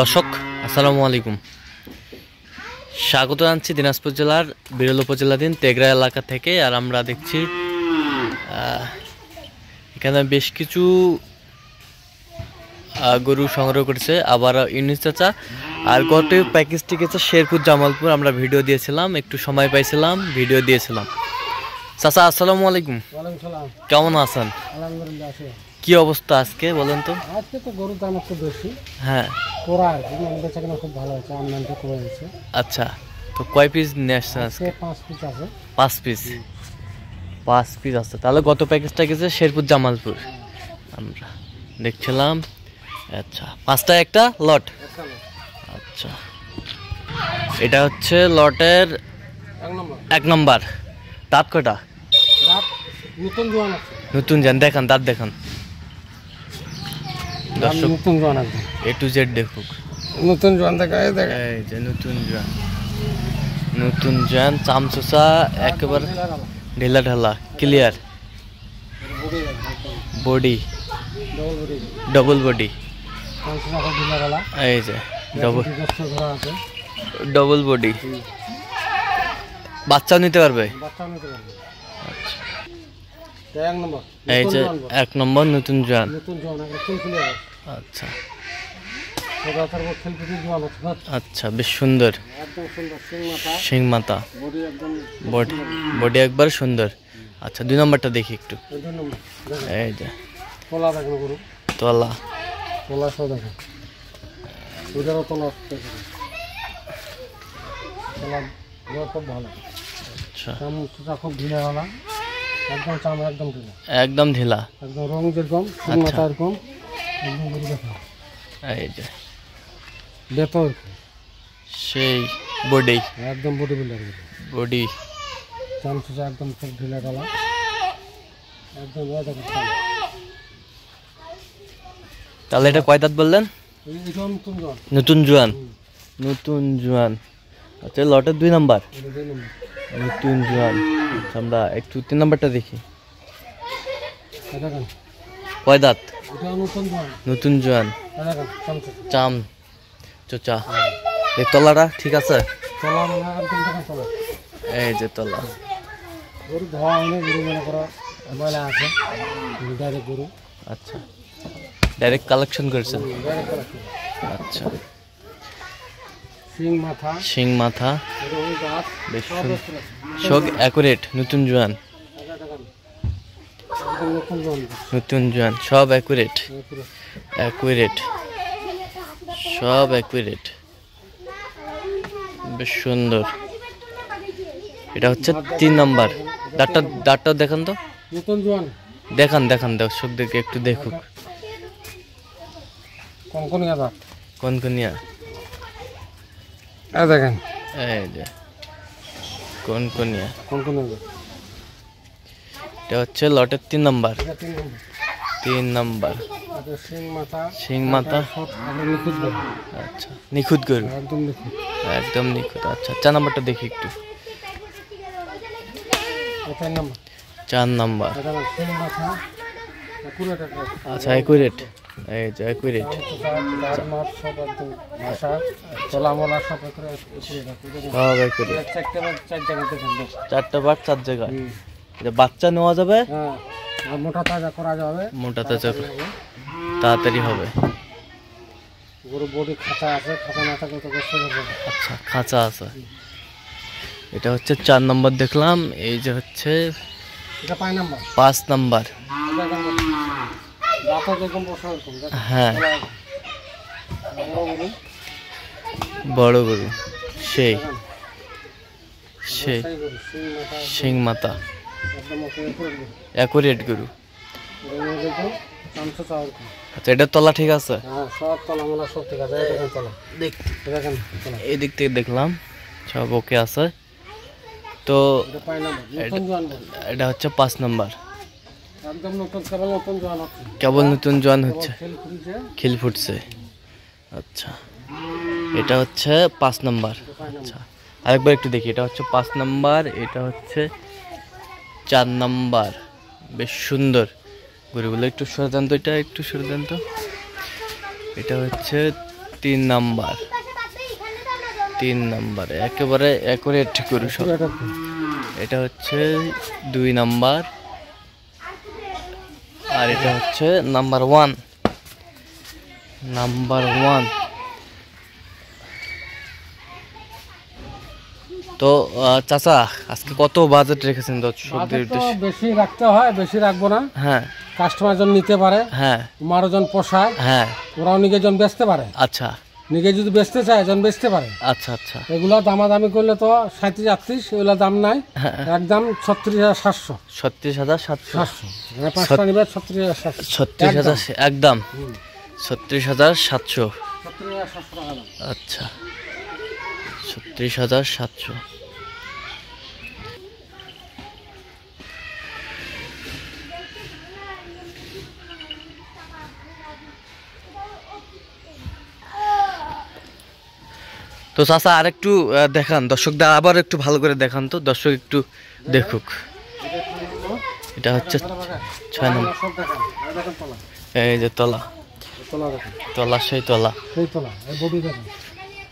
দর্শক আসসালামু আলাইকুম, স্বাগত জানাচ্ছি দিনাজপুর জেলার বিরল উপজেলাধীন তেঘরা এলাকা থেকে। আর আমরা দেখছি এখানে বেশ কিছু গরু সংগ্রহ করেছে আবার ইউনিস চাচা। আর গত প্যাকেজটি গেছে শেরপুর জামালপুর, আমরা ভিডিও দিয়েছিলাম, একটু সময় পাইছিলাম ভিডিও দিয়েছিলাম। চাচা আসসালামু আলাইকুম, কেমন আছেন? কি অবস্থা আজকে বলেন তো? আজকে তো গরুর দাম একটু বেশি। হ্যাঁ, খুব ভালো হয়েছে, আমদানিটা কমে গেছে। আচ্ছা, তো কয় পিস নিয়ে আসছেন আজকে? 5 পিস আছে। 5 পিস আছে। তাহলে গত প্যাকেজটা গেছে শেরপুর জামালপুর, আমরা দেখছিলাম। আচ্ছা, 5টা একটা লট। আচ্ছা, এটা হচ্ছে লটের 1 নম্বর। দাঁত কয়টা? নতুন জান, দেখান দাঁত দেখান দর্শক, A to Z দেখুক। নতুন জোয়ান দেখা, এই যে নতুন জান চামচুসা, একেবারে ঢিলা ঢালা, ক্লিয়ার বডি, ডবল বডি। এই যে ডবল বডি, বাচ্চাও নিতে পারবে। আচ্ছা, এই যে 1 নম্বর নতুন জোয়ান। আচ্ছা আচ্ছা, বেশ সুন্দর সিং মাথা, বডি একবার সুন্দর। আচ্ছা, 2 নম্বরটা দেখি একটু। এই যে তলা, একদম ঢিলা, রং যেরকম এরকম, এই যে বেতর সেই বডি, একদম বডি বিল্ডার বডি, চামচুচা একদম খুব ঢিলা ঢালা, একদম তাহলে এটা কয় দাঁত বললেন? নতুন জোয়ান, নতুন জোয়ান। আচ্ছা, লটের 2 নম্বর নতুন জোয়ান। আচ্ছা, আমরা একটু 3 নম্বরটা দেখি। কয় দাঁত? নতুন জোয়ান, চাম চোচা। এই তলাটা ঠিক আছে? এই যে তলা, আচ্ছা, ডাইরেক্ট কালেকশন করেছেন। আচ্ছা, শিং মাথা, বেশ সব অ্যাকুরেট, নতুন জোয়ান, নতুন জোয়ান, সব অ্যাকুরেট, সব অ্যাকুরেট, বেশ সুন্দর। এটা হচ্ছে 3 নম্বর। দাঁতটা দেখান তো, দেখান দর্শকদেরকে একটু দেখুক। কনকনিয়া দেখেন, এই যে কনকনিয়া। এটা হচ্ছে লটের 3 নম্বর। 3 নম্বর শিং মাথা, আচ্ছা, নিখুঁত গরু, একদম নিখুঁত। আচ্ছা, 4 নম্বরটা দেখি একটু। 4 নম্বর, আচ্ছা, অ্যাকুরেট, এই যে অ্যাকুরেট, 4টা বার 4 জায়গায়। বাচ্চা নেওয়া যাবে, মোটা তাজা তাড়াতাড়ি হবে। আচ্ছা, খাঁচা আছে। এটা হচ্ছে 4 নম্বর দেখলাম। এই যে হচ্ছে 5 নম্বর। হ্যাঁ, বড় গরু, সেই শিং মাথা, অ্যাকুরেট গরু। আচ্ছা, এটার তলা ঠিক আছে? এই দিক থেকে দেখলাম সব ওকে আছে। তো এটা হচ্ছে 5 নম্বর, কেবল নতুন জোয়ান হচ্ছে, খিল ফুটছে। আচ্ছা, এটা হচ্ছে 5 নম্বর। আচ্ছা, আরেকবার একটু দেখি। এটা হচ্ছে 5 নম্বর, এটা হচ্ছে 4 নম্বর। বেশ সুন্দর গরুগুলো, একটু সরে দেন তো, এটা একটু সরে দেন তো। এটা হচ্ছে 3 নাম্বার, 3 নাম্বার একেবারে অ্যাকুরেট গরু সব। এটা হচ্ছে 2 নাম্বার, আর এটা হচ্ছে নাম্বার 1। নাম্বার 1। তো চাচা আজকে কত বাজেট রেখেছেন দর্শকদের উদ্দেশ্যে? বেশি রাখতে হয়, বেশি রাখবো না। হ্যাঁ, কাস্টমার জন নিতে পারে, হ্যাঁ, মারোজন পোষায়, হ্যাঁ, ওরাও নিজে জন বেচতে পারে। আচ্ছা নিজে যদি বেচতে চায় জন বেচতে পারে। আচ্ছা আচ্ছা। এগুলো দামাদামি করলে তো 37-38, এগুলো দাম নাই, একদম 36,700। 36,700। মানে 5টা নিবে 36,700। 36,000 একদম। 36,700। 36,700 টাকা দাম। আচ্ছা, 36,700। তো চাচা আরেকটু দেখান দর্শকদের, আবার একটু ভালো করে দেখান তো, দর্শক একটু দেখুক। এটা হচ্ছে 6 নম্বর। সব দেখেন, এই দেখেন তলা। এই যে তলা, তলা দেখেন, তলা সেই তলা। সেই তলা, এই বডি দেখেন।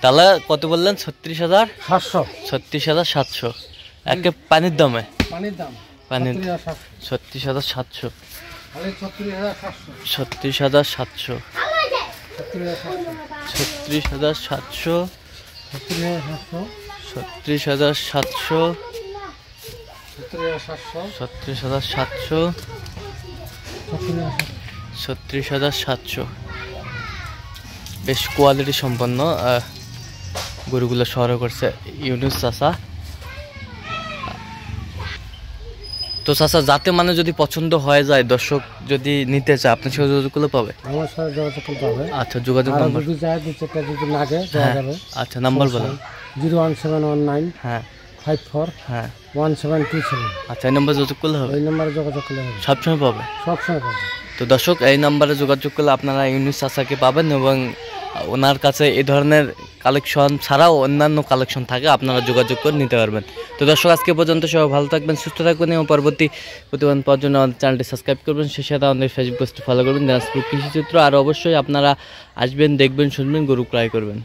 তাহলে কত বললেন? 36,700। 700 36,700 একে পানির দামে। পানির দাম পানির 36,700। 36,700। খালি 36,700। 36,700। 36,700। 36,700। 36,700। 36,700। 36,700। বেশ কোয়ালিটি সম্পন্ন গরুগুলো সংগ্রহ করছে ইউনুস চাচা। তো চাচা যাতে মানে যদি পছন্দ হয়ে যায়, দর্শক যদি নিতে চায় আপনার সাথে যোগাযোগ করলে পাবে? আমার সাথে যোগাযোগ করতে হবে। আচ্ছা, যোগাযোগ নাম্বার? যদি চায় 2-4টা যদি লাগে দেওয়া যাবে। আচ্ছা, নাম্বার বলেন। 01719 হ্যাঁ 54 হ্যাঁ 1727। আচ্ছা, এই নাম্বার যোগাযোগ করলে হবে? এই নম্বরে যোগাযোগ করলে হবে, সবসময় পাবে? সবসময় পাবে। তো দর্শক এই নাম্বারে যোগাযোগ করলে আপনারা ইউনুস চাচাকে পাবেন, এবং ওনার কাছে এই ধরনের কালেকশন ছাড়াও অন্যান্য কালেকশন থাকে, আপনারা যোগাযোগ করে নিতে পারবেন। তো দর্শক আজকে পর্যন্ত সবাই ভালো থাকবেন, সুস্থ থাকবেন, এবং পরবর্তী প্রতিবেদন পাওয়ার জন্য আমাদের চ্যানেলটি সাবস্ক্রাইব করবেন, সেই সাথে আমাদের ফেসবুক পেজটি ফলো করবেন, দিনাজপুর কৃষিচিত্র। আর অবশ্যই আপনারা আসবেন, দেখবেন, শুনবেন, গরু ক্রয় করবেন।